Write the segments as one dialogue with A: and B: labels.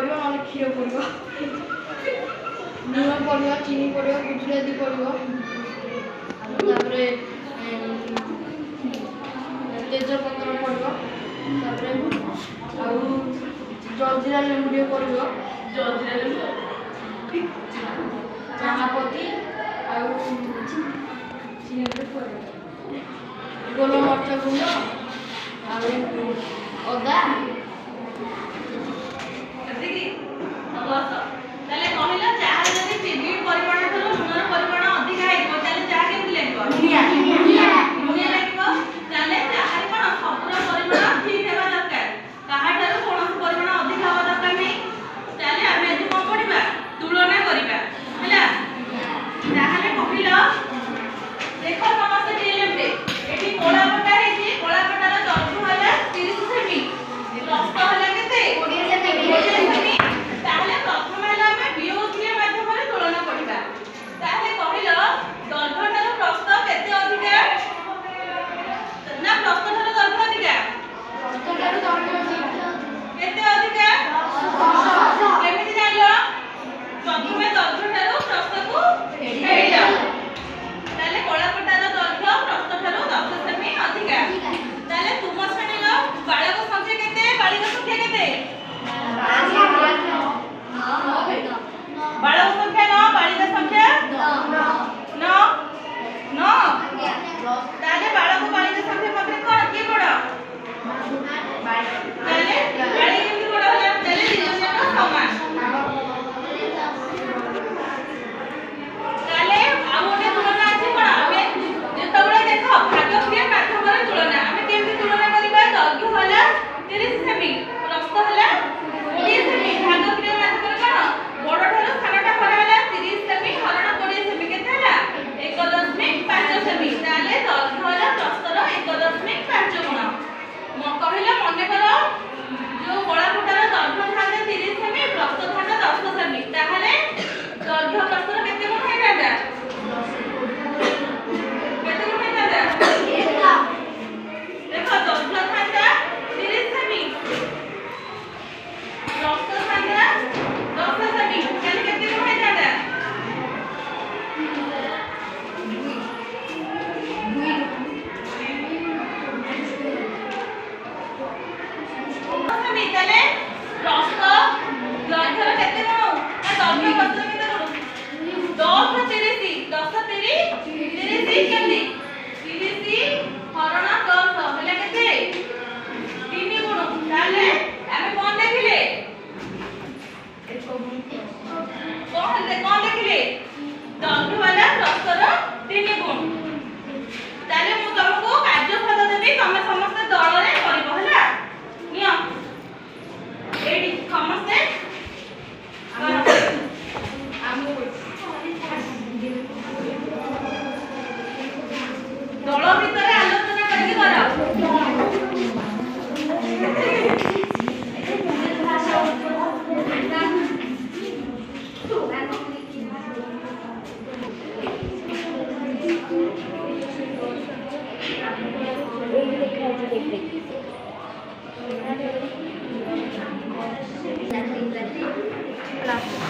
A: पड़ो ना क्षीर पड़ो लुण पड़ो चीनी पड़ो गुजराती पड़ो तेजपत्र पड़ो जलजीरा लेंबू पड़ो चापत्ती गोलमर्च गुंड अदा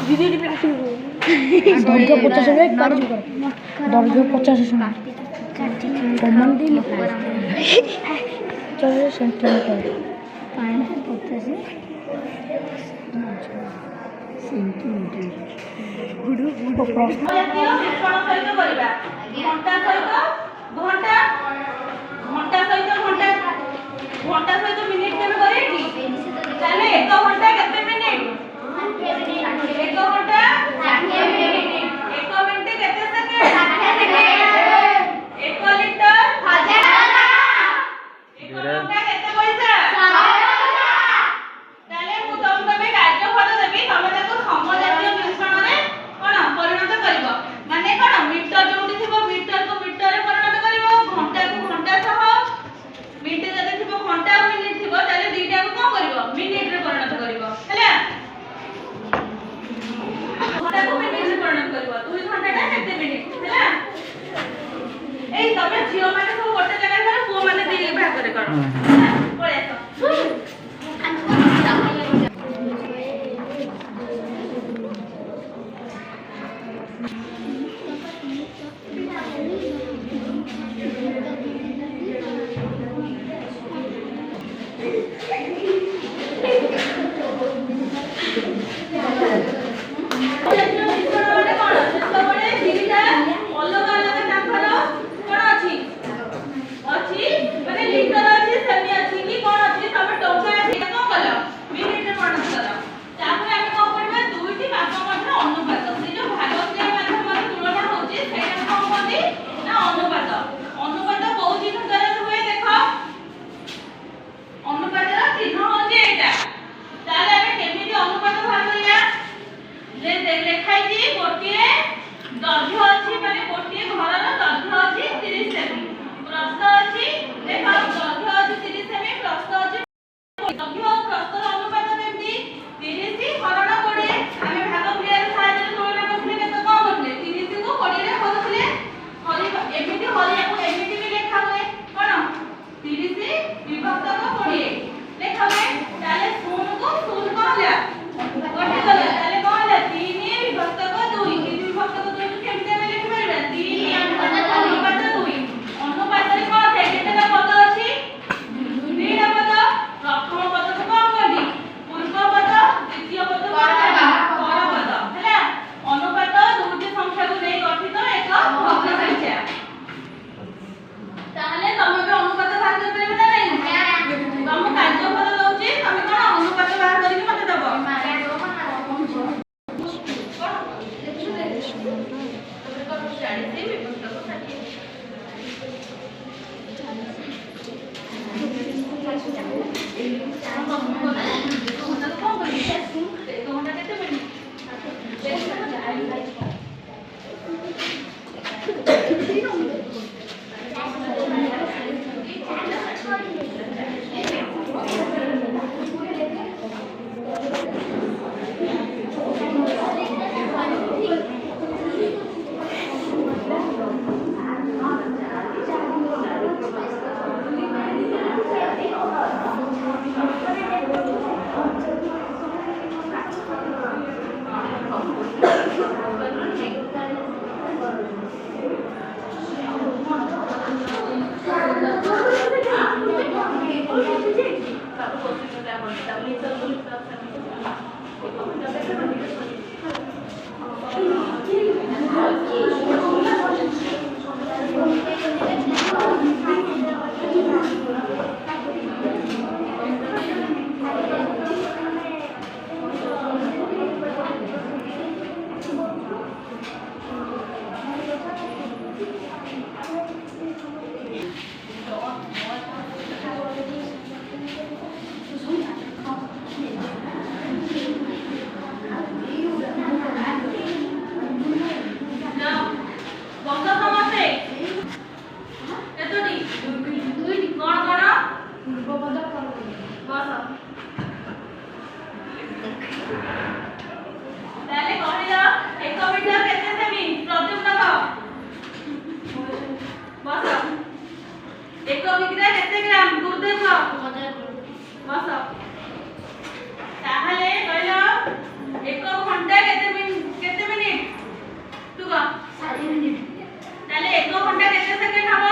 B: दीदी प्लास्टिक दर्घ्य 50 दर्घ्य 50 सेंटीमीटर
A: घंटा सहित मिनिट केमे करेठी ताले 1 घंटा केते मिनिट 1 घंटा 60 मिनिट 1 मिनिट केते सेकंड 60 सेकंड 1 लीटर 1000 1 घंटा केते पैसा 100 ताले मु तमे कार्य फल देबी तमे ताको समजातीय मिश्रण रे कोन परिणत करिवो माने कोन मीटर जोडी थिबो मीटर को मीटर रे परिणत करिवो घंटा को घंटा सह मिनिट जदि थिबो घंटा मिनिट थिबो ताले दुईटा को कोन करिवो मिनिट रे परिणत करिवो हैला घंटा को मिनिट रे परिणत करिवो 2 घंटा टा केते मिनिट हैला एई तमे जियो माने सब गोटे जगह रे पुओ माने दी भाग करे करो पळे आसो एक घंटा केते सेकेंड हबो